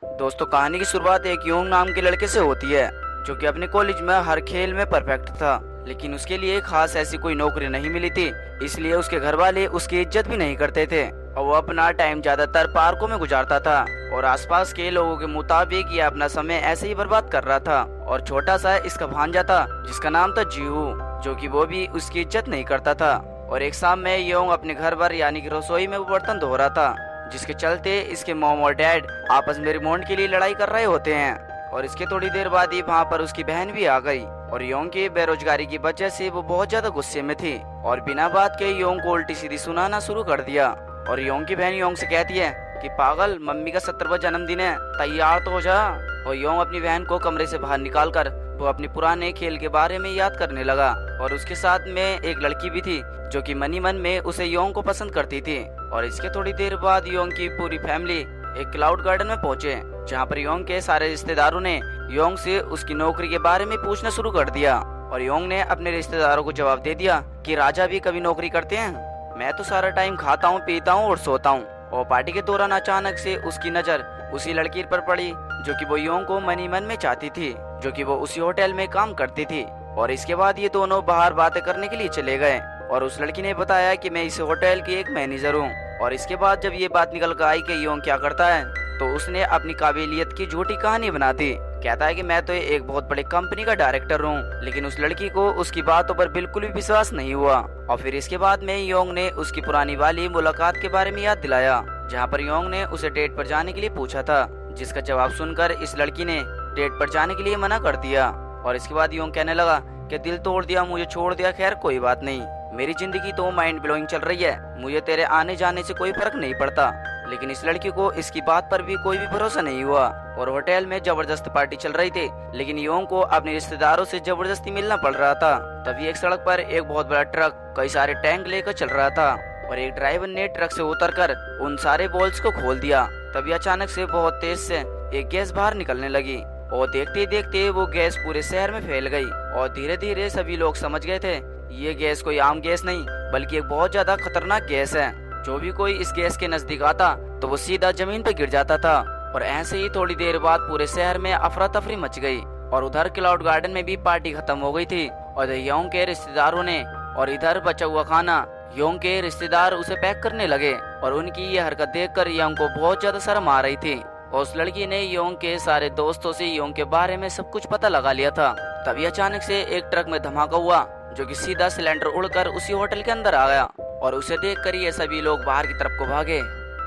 दोस्तों, कहानी की शुरुआत एक योंग नाम के लड़के से होती है, जो कि अपने कॉलेज में हर खेल में परफेक्ट था। लेकिन उसके लिए खास ऐसी कोई नौकरी नहीं मिली थी, इसलिए उसके घर वाले उसकी इज्जत भी नहीं करते थे और वो अपना टाइम ज्यादातर पार्कों में गुजारता था और आसपास के लोगों के मुताबिक ये अपना समय ऐसे ही बर्बाद कर रहा था। और छोटा सा इसका भांजा था जिसका नाम था जीहू, जो कि वो भी उसकी इज्जत नहीं करता था। और एक शाम में योंग अपने घर पर यानी कि रसोई में वो बर्तन धो रहा था, जिसके चलते इसके मॉम और डैड आपस में रिमोट के लिए लड़ाई कर रहे होते हैं। और इसके थोड़ी देर बाद ही वहाँ पर उसकी बहन भी आ गई और योंग की बेरोजगारी की वजह से वो बहुत ज्यादा गुस्से में थी और बिना बात के योंग को उल्टी सीधी सुनाना शुरू कर दिया। और योंग की बहन योंग से कहती है कि पागल, मम्मी का 70वां जन्मदिन है, तैयार तो हो जा। और योंग अपनी बहन को कमरे से बाहर निकालकर वो अपने पुराने खेल के बारे में याद करने लगा। और उसके साथ में एक लड़की भी थी जो कि मनी मन में उसे योंग को पसंद करती थी। और इसके थोड़ी देर बाद योंग की पूरी फैमिली एक क्लाउड गार्डन में पहुंचे, जहां पर योंग के सारे रिश्तेदारों ने योंग से उसकी नौकरी के बारे में पूछना शुरू कर दिया। और योंग ने अपने रिश्तेदारों को जवाब दे दिया कि राजा भी कभी नौकरी करते हैं, मैं तो सारा टाइम खाता हूँ, पीता हूँ और सोता हूँ। और पार्टी के दौरान अचानक से उसकी नजर उसी लड़की पर पड़ी जो कि वो योंग को मनी मन में चाहती थी, जो कि वो उसी होटल में काम करती थी। और इसके बाद ये दोनों बाहर बातें करने के लिए चले गए और उस लड़की ने बताया कि मैं इस होटल की एक मैनेजर हूँ। और इसके बाद जब ये बात निकल कर आई कि योंग क्या करता है, तो उसने अपनी काबिलियत की झूठी कहानी बना दी। कहता है कि मैं तो एक बहुत बड़ी कंपनी का डायरेक्टर हूँ। लेकिन उस लड़की को उसकी बातों पर बिल्कुल भी विश्वास नहीं हुआ। और फिर इसके बाद में योंग ने उसकी पुरानी वाली मुलाकात के बारे में याद दिलाया, जहाँ पर योंग ने उसे डेट पर जाने के लिए पूछा था, जिसका जवाब सुनकर इस लड़की ने डेट पर जाने के लिए मना कर दिया। और इसके बाद योंग कहने लगा कि दिल तोड़ दिया, मुझे छोड़ दिया, खैर कोई बात नहीं, मेरी जिंदगी तो माइंड ब्लोइंग चल रही है, मुझे तेरे आने जाने से कोई फर्क नहीं पड़ता। लेकिन इस लड़की को इसकी बात पर भी कोई भी भरोसा नहीं हुआ और होटल में जबरदस्त पार्टी चल रही थी, लेकिन योंग को अपने रिश्तेदारों से जबरदस्ती मिलना पड़ रहा था। तभी एक सड़क पर एक बहुत बड़ा ट्रक कई सारे टैंक लेकर चल रहा था और एक ड्राइवर ने ट्रक से उतरकर उन सारे बॉल्स को खोल दिया। तभी अचानक से बहुत तेज से एक गैस बाहर निकलने लगी और देखते देखते वो गैस पूरे शहर में फैल गई। और धीरे धीरे सभी लोग समझ गए थे ये गैस कोई आम गैस नहीं बल्कि एक बहुत ज्यादा खतरनाक गैस है। जो भी कोई इस गैस के नजदीक आता तो वो सीधा जमीन पर गिर जाता था। और ऐसे ही थोड़ी देर बाद पूरे शहर में अफरा तफरी मच गई और उधर क्लाउड गार्डन में भी पार्टी खत्म हो गई थी और योंग के रिश्तेदारों ने और इधर बचा हुआ खाना योंग के रिश्तेदार उसे पैक करने लगे। और उनकी ये हरकत देखकर योंग को बहुत ज्यादा शर्म आ रही थी और उस लड़की ने योंग के सारे दोस्तों से योंग के बारे में सब कुछ पता लगा लिया था। तभी अचानक से एक ट्रक में धमाका हुआ जो कि सीधा सिलेंडर उड़कर उसी होटल के अंदर आ गया और उसे देखकर ये सभी लोग बाहर की तरफ को भागे।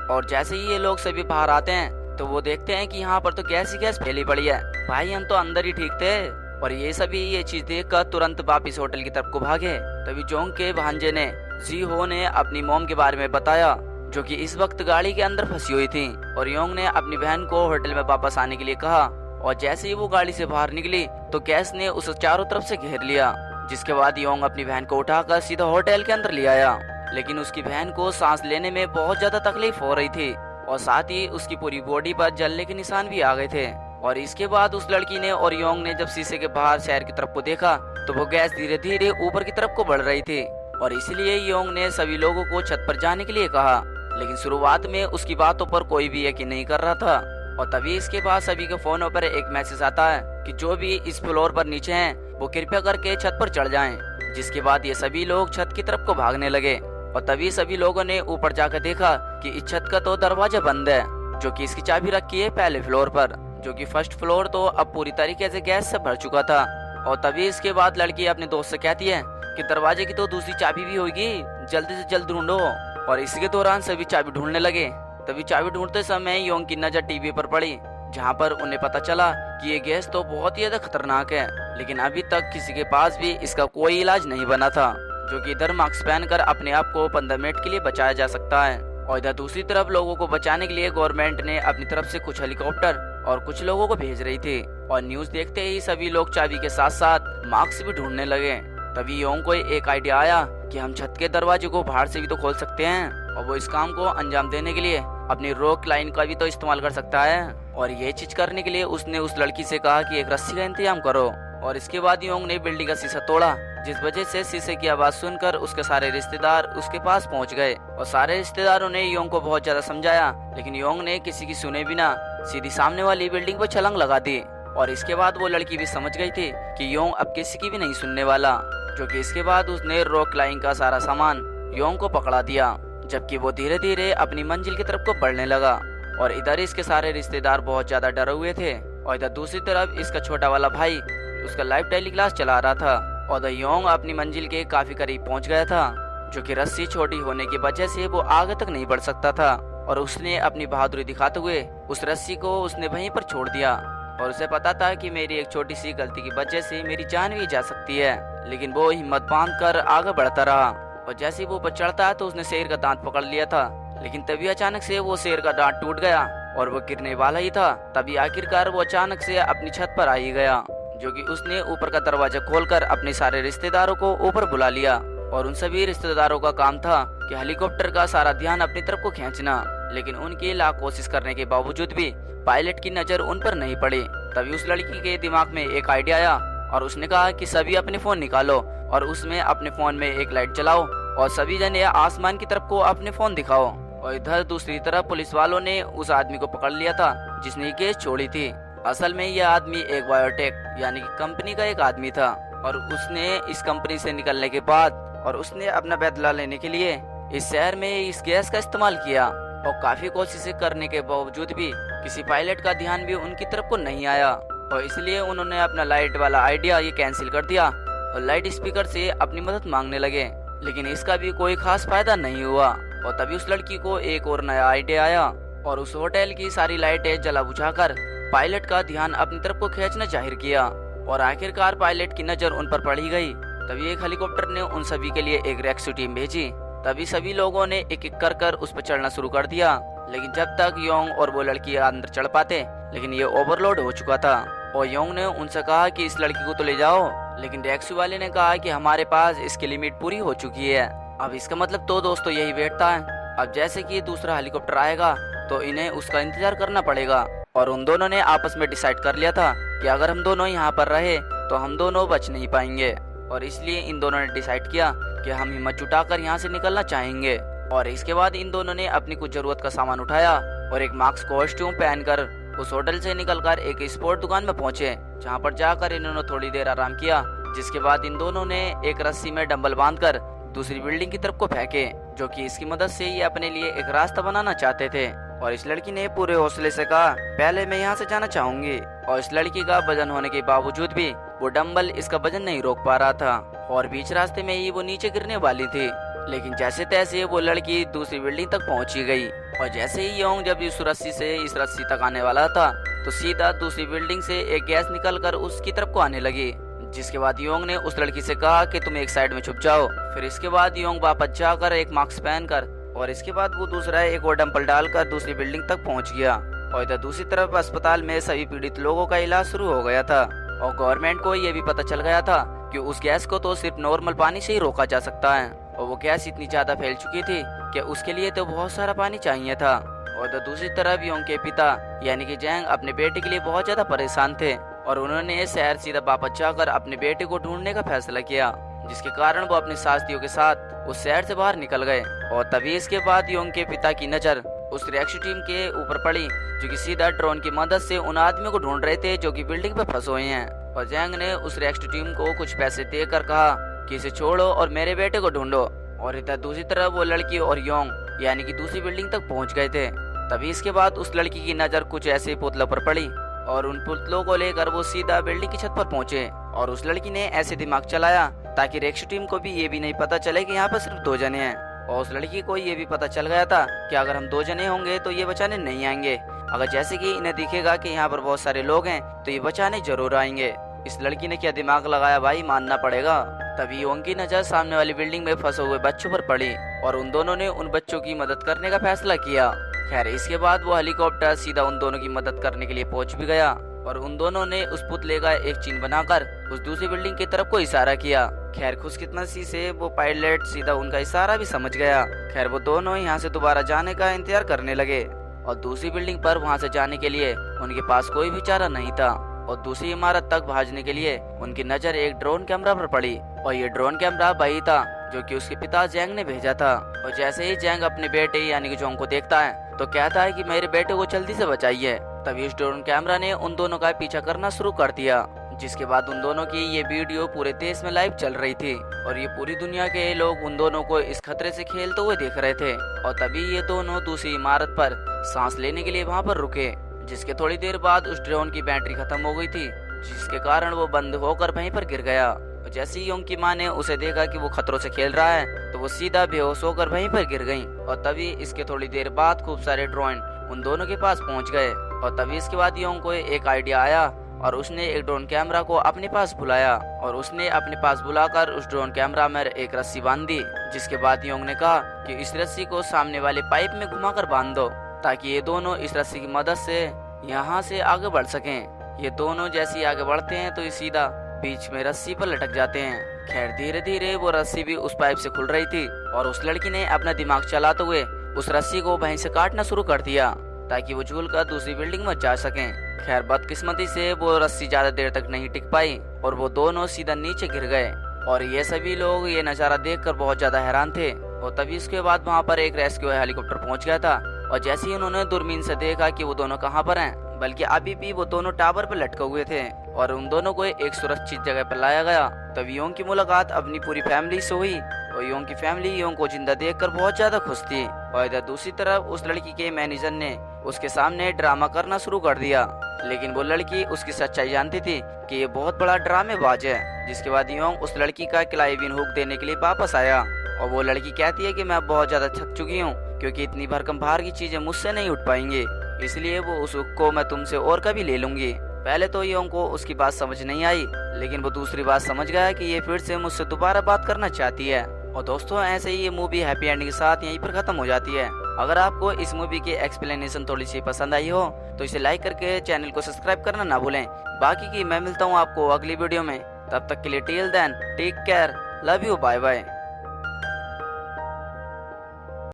और जैसे ही ये लोग सभी बाहर आते हैं तो वो देखते हैं कि यहाँ पर तो गैस ही गैस फैली पड़ी है, भाई हम तो अंदर ही ठीक थे। और ये सभी ये चीज देखकर तुरंत वापिस होटल की तरफ को भागे। तभी जोंग के भांजे ने जी हो ने अपनी मॉम के बारे में बताया, जो कि इस वक्त गाड़ी के अंदर फंसी हुई थी। और योंग ने अपनी बहन को होटल में वापस आने के लिए कहा और जैसे ही वो गाड़ी से बाहर निकली तो गैस ने उसे चारों तरफ से घेर लिया। जिसके बाद योंग अपनी बहन को उठाकर सीधा होटल के अंदर ले आया, लेकिन उसकी बहन को सांस लेने में बहुत ज्यादा तकलीफ हो रही थी और साथ ही उसकी पूरी बॉडी पर जलने के निशान भी आ गए थे। और इसके बाद उस लड़की ने और योंग ने जब शीशे के बाहर शहर की तरफ को देखा तो वो गैस धीरे धीरे ऊपर की तरफ को बढ़ रही थी। और इसलिए योंग ने सभी लोगों को छत पर जाने के लिए कहा, लेकिन शुरुआत में उसकी बातों पर कोई भी यकीन नहीं कर रहा था। और तभी इसके बाद सभी के फोनों पर एक मैसेज आता है कि जो भी इस फ्लोर पर नीचे हैं वो कृपया करके छत पर चढ़ जाएं। जिसके बाद ये सभी लोग छत की तरफ को भागने लगे और तभी सभी लोगों ने ऊपर जाकर देखा कि इस छत का तो दरवाजा बंद है, जो कि इसकी चाबी रखी है पहले फ्लोर पर, जो कि फर्स्ट फ्लोर तो अब पूरी तरीके से गैस से भर चुका था। और तभी इसके बाद लड़की अपने दोस्त से कहती है कि दरवाजे की तो दूसरी चाबी भी होगी, जल्दी से जल्द ढूंढो। और इसी के दौरान सभी चाबी ढूंढने लगे। तभी चाबी ढूंढते समय योंग की नजर टीवी पर पड़ी, जहाँ पर उन्हें पता चला कि ये गैस तो बहुत ही ज्यादा खतरनाक है, लेकिन अभी तक किसी के पास भी इसका कोई इलाज नहीं बना था, जो कि इधर मास्क पहनकर अपने आप को 15 मिनट के लिए बचाया जा सकता है। और इधर दूसरी तरफ लोगों को बचाने के लिए गवर्नमेंट ने अपनी तरफ से कुछ हेलीकॉप्टर और कुछ लोगों को भेज रही थी। और न्यूज देखते ही सभी लोग चाबी के साथ साथ मास्क भी ढूंढने लगे। तभी योंग को एक आइडिया आया कि हम छत के दरवाजे को बाहर से भी तो खोल सकते हैं और वो इस काम को अंजाम देने के लिए अपनी रॉक लाइन का भी तो इस्तेमाल कर सकता है। और ये चीज करने के लिए उसने उस लड़की से कहा कि एक रस्सी का इंतजाम करो। और इसके बाद योंग ने बिल्डिंग का शीशा तोड़ा, जिस वजह से शीशे की आवाज सुनकर उसके सारे रिश्तेदार उसके पास पहुंच गए। और सारे रिश्तेदारों ने योंग को बहुत ज्यादा समझाया, लेकिन योंग ने किसी की सुने बिना सीधी सामने वाली बिल्डिंग पर छलांग लगा दी। और इसके बाद वो लड़की भी समझ गई थी कि योंग अब किसी की भी नहीं सुनने वाला, जो कि इसके बाद उसने रॉक क्लाइंबिंग का सारा सामान योंग को पकड़ा दिया, जबकि वो धीरे धीरे अपनी मंजिल की तरफ को बढ़ने लगा। और इधर इसके सारे रिश्तेदार बहुत ज्यादा डरे हुए थे, और इधर दूसरी तरफ इसका छोटा वाला भाई उसका लाइव टेलीक्लास चला रहा था। और द योंग अपनी मंजिल के काफी करीब पहुंच गया था, जो कि रस्सी छोटी होने की वजह से वो आगे तक नहीं बढ़ सकता था। और उसने अपनी बहादुरी दिखाते हुए उस रस्सी को उसने वहीं पर छोड़ दिया। और उसे पता था कि मेरी एक छोटी सी गलती की वजह से मेरी जान भी जा सकती है, लेकिन वो हिम्मत बांध कर आगे बढ़ता रहा। और जैसे ही वो ऊपर चढ़ता तो उसने शेर का दांत पकड़ लिया था, लेकिन तभी अचानक से वो शेर का दांत टूट गया और वो गिरने वाला ही था। तभी आखिरकार वो अचानक से अपनी छत पर आ ही गया, जो कि उसने ऊपर का दरवाजा खोलकर अपने सारे रिश्तेदारों को ऊपर बुला लिया। और उन सभी रिश्तेदारों का काम था कि हेलीकॉप्टर का सारा ध्यान अपनी तरफ को खींचना, लेकिन उनकी लाख कोशिश करने के बावजूद भी पायलट की नजर उन पर नहीं पड़ी। तभी उस लड़की के दिमाग में एक आइडिया आया और उसने कहा कि सभी अपने फोन निकालो और उसमें अपने फोन में एक लाइट जलाओ और सभी जने आसमान की तरफ को अपने फोन दिखाओ। और इधर दूसरी तरफ पुलिस वालों ने उस आदमी को पकड़ लिया था जिसने केस छोड़ी थी। असल में यह आदमी एक बायोटेक यानी कि कंपनी का एक आदमी था, और उसने इस कंपनी से निकलने के बाद और उसने अपना बदला लेने के लिए इस शहर में इस गैस का इस्तेमाल किया। और काफी कोशिशें करने के बावजूद भी किसी पायलट का ध्यान भी उनकी तरफ को नहीं आया, और इसलिए उन्होंने अपना लाइट वाला आइडिया ये कैंसिल कर दिया और लाइट स्पीकर से अपनी मदद मांगने लगे। लेकिन इसका भी कोई खास फायदा नहीं हुआ। और तभी उस लड़की को एक और नया आइडिया आया और उस होटल की सारी लाइटें जला बुझाकर पायलट का ध्यान अपनी तरफ को खींचना जाहिर किया। और आखिरकार पायलट की नजर उन पर पड़ ही गई। तभी एक हेलीकॉप्टर ने उन सभी के लिए एक रेस्क्यू टीम भेजी। तभी सभी लोगों ने एक एक कर उस पर चढ़ना शुरू कर दिया, लेकिन जब तक योंग और वो लड़की अंदर चढ़ पाते, लेकिन ये ओवरलोड हो चुका था। और योंग ने उनसे कहा कि इस लड़की को तो ले जाओ, लेकिन रेस्क्यू वाले ने कहा कि हमारे पास इसकी लिमिट पूरी हो चुकी है। अब इसका मतलब तो दोस्तों यही बैठता है। अब जैसे कि दूसरा हेलीकॉप्टर आएगा तो इन्हें उसका इंतजार करना पड़ेगा। और उन दोनों ने आपस में डिसाइड कर लिया था कि अगर हम दोनों यहाँ पर रहे तो हम दोनों बच नहीं पाएंगे, और इसलिए इन दोनों ने डिसाइड किया कि हम हिम्मत जुटाकर यहाँ से निकलना चाहेंगे। और इसके बाद इन दोनों ने अपनी कुछ जरूरत का सामान उठाया और एक मास्क कॉस्ट्यूम पहनकर उस होटल से निकलकर एक स्पोर्ट दुकान में पहुंचे, जहाँ पर जाकर इन्होंने थोड़ी देर आराम किया। जिसके बाद इन दोनों ने एक रस्सी में डंबल बांधकर दूसरी बिल्डिंग की तरफ को फेंके, जो कि इसकी मदद से ये अपने लिए एक रास्ता बनाना चाहते थे। और इस लड़की ने पूरे हौसले से कहा, पहले मैं यहाँ से जाना चाहूंगी। और इस लड़की का वजन होने के बावजूद भी वो डंबल इसका वजन नहीं रोक पा रहा था, और बीच रास्ते में ही वो नीचे गिरने वाली थी। लेकिन जैसे तैसे वो लड़की दूसरी बिल्डिंग तक पहुंची गई। और जैसे ही योंग जब इस रस्सी से इस रस्सी तक आने वाला था तो सीधा दूसरी बिल्डिंग से एक गैस निकलकर उसकी तरफ को आने लगी। जिसके बाद योंग ने उस लड़की से कहा कि तुम एक साइड में छुप जाओ। फिर इसके बाद योंग वापस जाकर एक मास्क पहनकर और इसके बाद वो दूसरा एक और डंबल डालकर दूसरी बिल्डिंग तक पहुंच गया। और इधर दूसरी तरफ अस्पताल में सभी पीड़ित लोगों का इलाज शुरू हो गया था, और गवर्नमेंट को ये भी पता चल गया था कि उस गैस को तो सिर्फ नॉर्मल पानी से ही रोका जा सकता है, और वो गैस इतनी ज्यादा फैल चुकी थी कि उसके लिए तो बहुत सारा पानी चाहिए था। और इधर दूसरी तरफ योंग के पिता यानी कि जैंग अपने बेटे के लिए बहुत ज्यादा परेशान थे, और उन्होंने शहर सीधा वापस जाकर अपने बेटे को ढूंढने का फैसला किया, जिसके कारण वो अपने साथियों के साथ उस शहर से बाहर निकल गए। और तभी इसके बाद योंग के पिता की नजर उस रेस्क्यू टीम के ऊपर पड़ी, जो कि सीधा ड्रोन की मदद से उन आदमियों को ढूंढ रहे थे जो कि बिल्डिंग पे फंसे हुए हैं। और जैंग ने उस रेस्क्यू टीम को कुछ पैसे देकर कहा कि इसे छोड़ो और मेरे बेटे को ढूंढो। और इधर दूसरी तरफ वो लड़की और योंग यानी कि दूसरी बिल्डिंग तक पहुंच गए थे। तभी इसके बाद उस लड़की की नजर कुछ ऐसे पुतलों पर पड़ी, और उन पुतलों को लेकर वो सीधा बिल्डिंग की छत पर पहुंचे। और उस लड़की ने ऐसे दिमाग चलाया ताकि रेस्क्यू टीम को भी ये भी नहीं पता चले कि यहाँ पर सिर्फ 2 जने हैं। और उस लड़की को ये भी पता चल गया था कि अगर हम 2 जने होंगे तो ये बचाने नहीं आएंगे, अगर जैसे कि इन्हें दिखेगा कि यहाँ पर बहुत सारे लोग हैं तो ये बचाने जरूर आएंगे। इस लड़की ने क्या दिमाग लगाया भाई, मानना पड़ेगा। तभी योंग की नजर सामने वाली बिल्डिंग में फंसे हुए बच्चों पर पड़ी, और उन दोनों ने उन बच्चों की मदद करने का फैसला किया। खैर इसके बाद वो हेलीकॉप्टर सीधा उन दोनों की मदद करने के लिए पहुंच भी गया, और उन दोनों ने उस पुतले का एक चिन्ह बनाकर उस दूसरी बिल्डिंग की तरफ को इशारा किया। खैर खुशकिस्मती से वो पायलट सीधा उनका इशारा भी समझ गया। खैर वो दोनों यहाँ से दोबारा जाने का इंतजार करने लगे, और दूसरी बिल्डिंग पर वहाँ से जाने के लिए उनके पास कोई भी चारा नहीं था। और दूसरी इमारत तक भागने के लिए उनकी नजर एक ड्रोन कैमरा पर पड़ी, और ये ड्रोन कैमरा वही था जो कि उसके पिता जैंग ने भेजा था। और जैसे ही जैंग अपने बेटे यानी कि जोंग को देखता है तो कहता है कि मेरे बेटे को जल्दी से बचाइए। तभी उस ड्रोन कैमरा ने उन दोनों का पीछा करना शुरू कर दिया, जिसके बाद उन दोनों की ये वीडियो पूरे देश में लाइव चल रही थी और ये पूरी दुनिया के लोग उन दोनों को इस खतरे से खेलते हुए देख रहे थे। और तभी ये दोनों दूसरी इमारत पर सांस लेने के लिए वहाँ पर रुके, जिसके थोड़ी देर बाद उस ड्रोन की बैटरी खत्म हो गई थी, जिसके कारण वो बंद होकर वहीं पर गिर गया। और जैसे ही योंग की माँ ने उसे देखा कि वो खतरों से खेल रहा है तो वो सीधा बेहोश होकर वहीं पर गिर गई। और तभी इसके थोड़ी देर बाद खूब सारे ड्रोन उन दोनों के पास पहुंच गए। और तभी इसके बाद योंग को एक आइडिया आया और उसने एक ड्रोन कैमरा को अपने पास बुलाया और उसने अपने पास बुलाकर उस ड्रोन कैमरा में एक रस्सी बांध दी, जिसके बाद योंग ने कहा कि इस रस्सी को सामने वाले पाइप में घुमाकर बांध दो ताकि ये दोनों इस रस्सी की मदद से यहाँ से आगे बढ़ सकें। ये दोनों जैसे ही आगे बढ़ते हैं तो ये सीधा बीच में रस्सी पर लटक जाते हैं। खैर धीरे धीरे वो रस्सी भी उस पाइप से खुल रही थी और उस लड़की ने अपना दिमाग चलाते हुए उस रस्सी को वहीं से काटना शुरू कर दिया ताकि वो झूल कर दूसरी बिल्डिंग में जा सकें। खैर बदकिस्मती से वो रस्सी ज्यादा देर तक नहीं टिक पाई और वो दोनों सीधा नीचे गिर गए। और ये सभी लोग ये नज़ारा देखकर बहुत ज्यादा हैरान थे। और तभी उसके बाद वहाँ पर एक रेस्क्यू हेलीकॉप्टर पहुँच गया था और जैसे ही उन्होंने दूरबीन से देखा कि वो दोनों कहाँ पर हैं, बल्कि अभी भी वो दोनों टावर पर लटके हुए थे और उन दोनों को एक सुरक्षित जगह पर लाया गया। तभी योंग की मुलाकात अपनी पूरी फैमिली से हुई और योंग की फैमिली योंग को जिंदा देखकर बहुत ज्यादा खुश थी। और इधर दूसरी तरफ उस लड़की के मैनेजर ने उसके सामने ड्रामा करना शुरू कर दिया, लेकिन वो लड़की उसकी सच्चाई जानती थी कि ये बहुत बड़ा ड्रामेबाज है। जिसके बाद योंग उस लड़की का क्लाइविन हुक देने के लिए वापस आया और वो लड़की कहती है कि मैं बहुत ज्यादा थक चुकी हूँ क्योंकि इतनी भरकम भार की चीजें मुझसे नहीं उठ पाएंगे, इसलिए वो उस हुक को मैं तुमसे और कभी ले लूंगी। पहले तो योंग को उसकी बात समझ नहीं आई, लेकिन वो दूसरी बात समझ गया कि ये फिर से मुझसे दोबारा बात करना चाहती है। और दोस्तों ऐसे ही ये मूवी हैप्पी एंडिंग के साथ यहीं पर खत्म हो जाती है। अगर आपको इस मूवी की एक्सप्लेनेशन थोड़ी सी पसंद आई हो तो इसे लाइक करके चैनल को सब्सक्राइब करना ना भूलें। बाकी की मैं मिलता हूँ आपको अगली वीडियो में, तब तक के लिए till then take care, love you, bye bye.